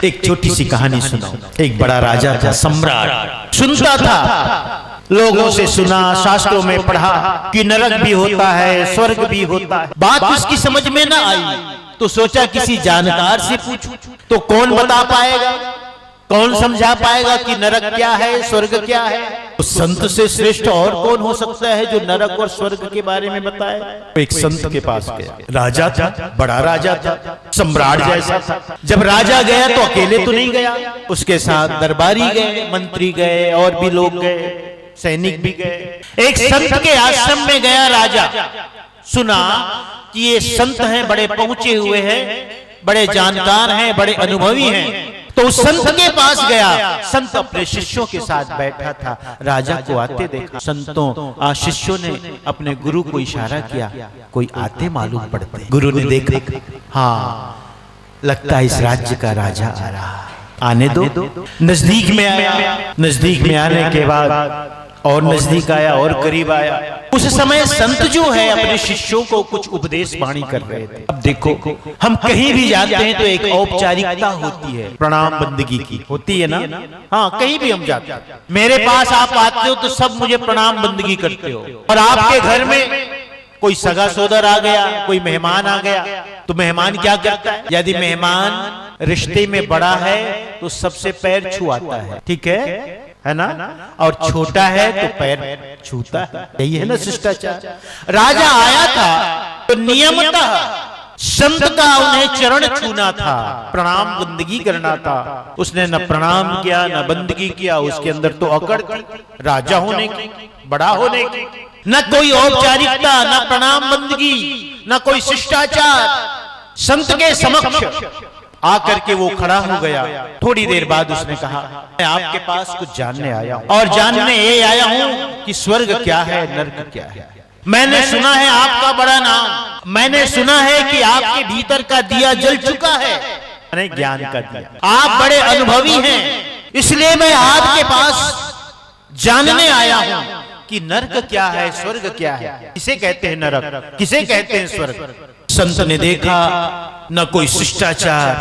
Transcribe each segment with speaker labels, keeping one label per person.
Speaker 1: एक छोटी सी कहानी सुनाओ। एक बड़ा राजा था, सम्राट। सुनता था, लोगों से सुना, शास्त्रों में पढ़ा कि नरक भी होता है, स्वर्ग भी होता है। बात उसकी समझ में ना आई तो सोचा किसी जानकार से पूछूं। तो कौन बता पाएगा, कौन समझा पाएगा कि नरक क्या है, स्वर्ग क्या है? तो संत से श्रेष्ठ और कौन हो सकता है जो नरक और स्वर्ग के बारे में बताए? तो एक संत के पास गया। राजा था, बड़ा राजा था, सम्राट जैसा था। जब राजा गया तो अकेले तो नहीं गया, उसके साथ दरबारी गए, मंत्री गए, और भी लोग गए, सैनिक भी गए। एक संत के आश्रम में गया राजा। सुना कि ये संत हैं, बड़े पहुंचे हुए हैं, बड़े जानकार हैं, बड़े अनुभवी हैं। तो उस संत के पास गया। संत अपने शिष्यों के साथ बैठा था। राजा को आते देखा। संतों शिष्यों ने अपने गुरु को इशारा किया, कोई आते मालूम पड़ते। गुरु ने देखा, हाँ लगता है इस राज्य का राजा आ रहा, आने दो। नजदीक में आया। नजदीक में आने के बाद और नजदीक आया और करीब आया। उस समय संत जो है अपने शिष्यों को कुछ उपदेश वाणी कर रहे थे। अब देखो, हम कहीं भी जाते हैं तो एक औपचारिकता होती है, प्रणाम बंदगी की होती है ना। हाँ, कहीं भी हम जाते हैं, मेरे पास आप आते हो तो सब मुझे प्रणाम बंदगी करते हो। और आपके घर में कोई सगा सोदर आ गया, कोई मेहमान आ गया, तो मेहमान क्या करता है? यदि मेहमान रिश्ते में बड़ा है तो सबसे पैर छुआता है, ठीक है ना? और छोटा है तो पैर छूता है। यही है ना शिष्टाचार। राजा आया था तो नियमतः संत का उन्हें चरण छूना था, प्रणाम बंदगी करना था। उसने न प्रणाम किया न बंदगी किया। उसके अंदर तो अकड़ थी, राजा होने की, बड़ा होने की। न कोई औपचारिकता, न प्रणाम बंदगी, न कोई शिष्टाचार। संत के समक्ष आकर के वो खड़ा हो गया। थोड़ी देर बाद उसने कहा, मैं आपके पास कुछ जानने आया हूं, और जानने ये आया हूं कि स्वर्ग क्या है, नरक क्या है। मैंने सुना है आपका बड़ा नाम, मैंने सुना है कि आपके भीतर का दिया जल चुका है, यानी ज्ञान का दिया। आप बड़े अनुभवी हैं, इसलिए मैं आपके पास जानने आया हूं कि नरक क्या है, स्वर्ग क्या है। किसे कहते हैं नरक, किसे कहते हैं स्वर्ग? संत ने देखा, न कोई शिष्टाचार,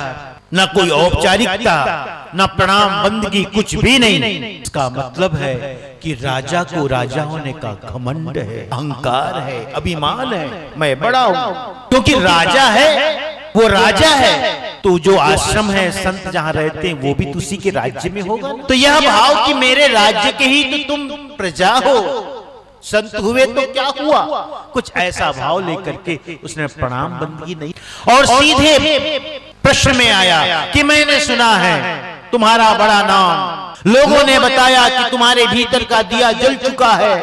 Speaker 1: न कोई औपचारिकता, न प्रणाम बंदगी, कुछ भी नहीं। इसका मतलब है कि राजा को राजा होने का घमंड है, अहंकार है, अभिमान है, मैं बड़ा हूं। क्योंकि राजा है, वो राजा है, तो जो आश्रम है, संत जहां रहते हैं, वो भी उसी के राज्य में होगा। तो यह भाव कि मेरे राज्य के ही तो तुम प्रजा हो, संत हुए तो क्या हुआ, कुछ ऐसा भाव लेकर के उसने प्रणाम बंदगी नहीं, और सीधे प्रश्न में आया कि मैंने सुना है तुम्हारा बड़ा नाम, लोगों ने बताया कि तुम्हारे भीतर का दिया जल चुका है,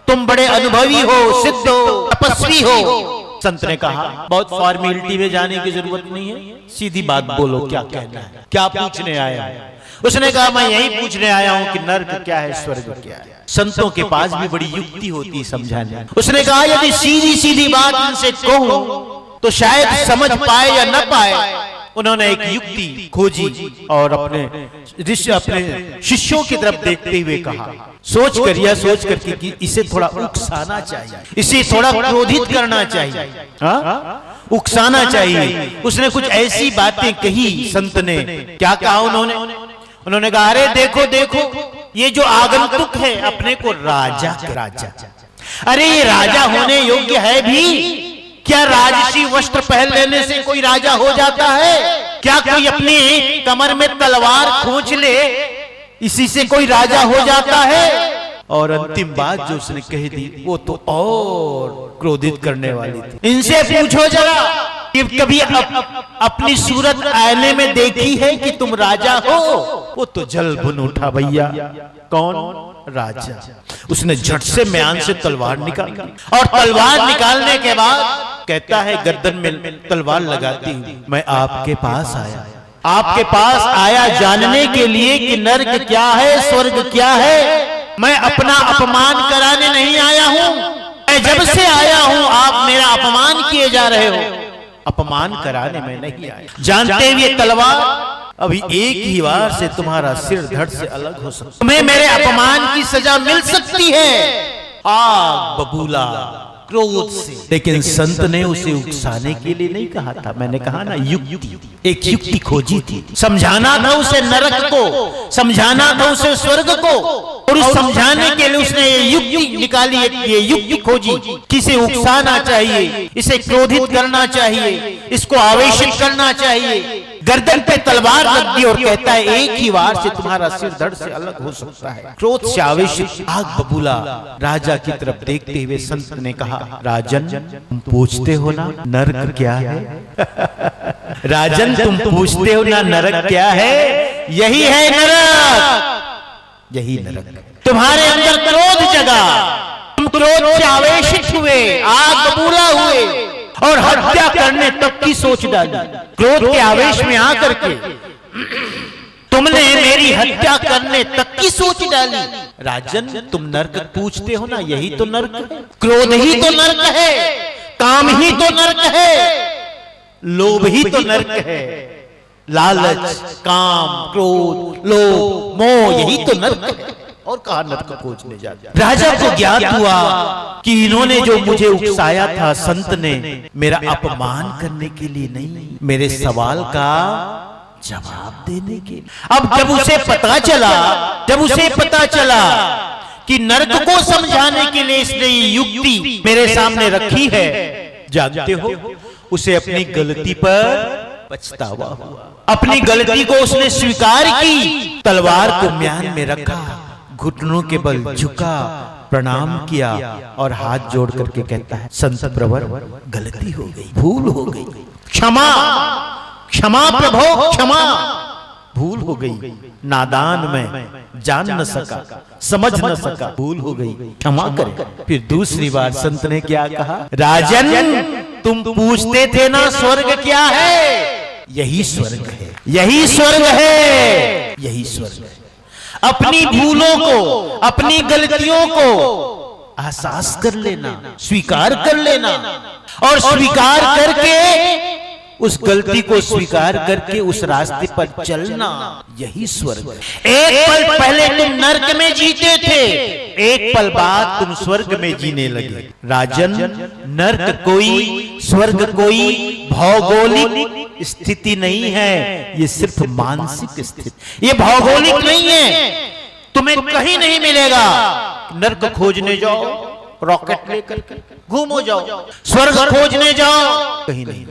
Speaker 1: तुम बड़े अनुभवी हो, सिद्ध हो, तपस्वी हो। संत ने कहा, बहुत फॉर्मेलिटी में जाने की जरूरत नहीं है, सीधी बात बोलो, क्या कहना है, क्या पूछने आया है? उसने कहा, मैं यही पूछने आया हूं कि नरक क्या है, स्वर्ग क्या है। संतों के पास भी बड़ी युक्ति होती है समझाने। उसने कहा, यदि सीधी सीधी बात इनसे कहूं तो शायद समझ पाए या न पाए। उन्होंने एक युक्ति खोजी और अपने शिष्यों की तरफ देखते हुए कहा, सोच करके कि इसे थोड़ा उकसाना चाहिए, इसे थोड़ा क्रोधित करना चाहिए, उकसाना चाहिए। उसने कुछ ऐसी बातें कही। संत ने क्या कहा? उन्होंने कहा, अरे देखो देखो, ये जो आगंतुक है अपने को राजा, अरे ये राजा होने योग्य है भी क्या? राजसी वस्त्र पहन लेने से कोई राजा हो जाता है क्या? कोई अपनी कमर में तलवार खींच ले, इसी से कोई राजा हो जाता है? और अंतिम बात जो उसने कह दी वो तो और क्रोधित करने वाली थी। इनसे पूछो जरा कि कभी अपनी सूरत आईने में देखी है कि तुम राजा हो? वो तो जल भुन उठा भैया। कौन? राजा। उसने झट से म्यान से तलवार निकाल ली, और तलवार निकालने के बाद कहता है, गर्दन में तलवार लगाती हूं, मैं आपके पास आया, आपके पास आया जानने के लिए कि नरक क्या है, स्वर्ग क्या है। मैं अपना अपमान कराने नहीं आया हूं, मैं जब से आया हूं आप मेरा अपमान किए जा रहे हो, अपमान कराने में नहीं आया। जानते हुए तलवार अभी एक ही बार से तुम्हारा सिर धड़ से अलग हो सकता, तुम्हें मेरे अपमान की सजा मिल सकती है। आग बबूला क्रोध से। लेकिन संत ने उसे उकसाने के लिए नहीं कहा था, मैंने कहा ना युक्ति, एक युक्ति खोजी थी। समझाना था उसे नरक को, समझाना था उसे स्वर्ग को, और उस समझाने के लिए उसने ये युक्ति निकाली, ये युक्ति खोजी कि इसे उकसाना चाहिए, इसे क्रोधित करना चाहिए, इसको आवेशित करना चाहिए। गर्दन पे तलवार रख दी और कहता है एक ही वार से तुम्हारा सिर धड़ से अलग हो सकता है। क्रोध से आवेशित आग बबूला राजा की तरफ देखते हुए संत ने कहा, राजन तुम पूछते हो ना नरक क्या है? राजन तुम पूछते हो ना नरक क्या है? यही है नरक, यही नरक। तुम्हारे अंदर क्रोध जगा, तुम क्रोध से आवेशित हुए, आग बबूला हुए और हत्या करने तक की सोच डाली। क्रोध के आवेश में आकर के तुमने मेरी हत्या करने तक की सोच डाली। राजन तुम नरक पूछते हो ना, यही तो नरक है। क्रोध ही तो नरक है, काम ही तो नरक है, लोभ ही तो नरक है। लालच, काम, क्रोध, लोभ, मोह, यही तो नरक है। और कहा नरक खोजने जाता। राजा को ज्ञात हुआ कि इन्होंने जो मुझे उकसाया था संत ने, मेरा अपमान करने के लिए नहीं, मेरे सवाल का जवाब देने के लिए। अब जब उसे पता चला कि नरक को समझाने के लिए इसने ये युक्ति मेरे सामने रखी है, जानते हो उसे अपनी गलती पर पछतावा हुआ। अपनी गलती को उसने स्वीकार की, तलवार को म्यान में रखा, घुटनों के बल झुका, प्रणाम किया और हाथ जोड़ करके कहता है, संत प्रवर गलती हो गई, भूल हो गई, क्षमा क्षमा प्रभो क्षमा, भूल हो गई, नादान में जान न सका, समझ न सका, भूल हो गई, क्षमा करें। फिर दूसरी बार संत ने क्या कहा, राजन तुम पूछते थे ना स्वर्ग क्या है? यही स्वर्ग है, यही स्वर्ग है, यही स्वर्ग है। अपनी भूलों को, अपनी गलतियों को एहसास कर लेना, स्वीकार कर लेना, और स्वीकार करके उस गलती को स्वीकार करके उस रास्ते पर चलना, यही स्वर्ग है। एक पल पहले तुम नरक में जीते थे, एक पल बाद तुम स्वर्ग में जीने लगे। राजन नरक कोई, स्वर्ग कोई भौगोलिक स्थिति नहीं है, ये सिर्फ मानसिक स्थिति, ये भौगोलिक नहीं है। तुम्हें कहीं नहीं मिलेगा नरक खोजने जाओ, रॉकेट लेकर घूमो जाओ, स्वर्ग खोजने जाओ, कहीं नहीं।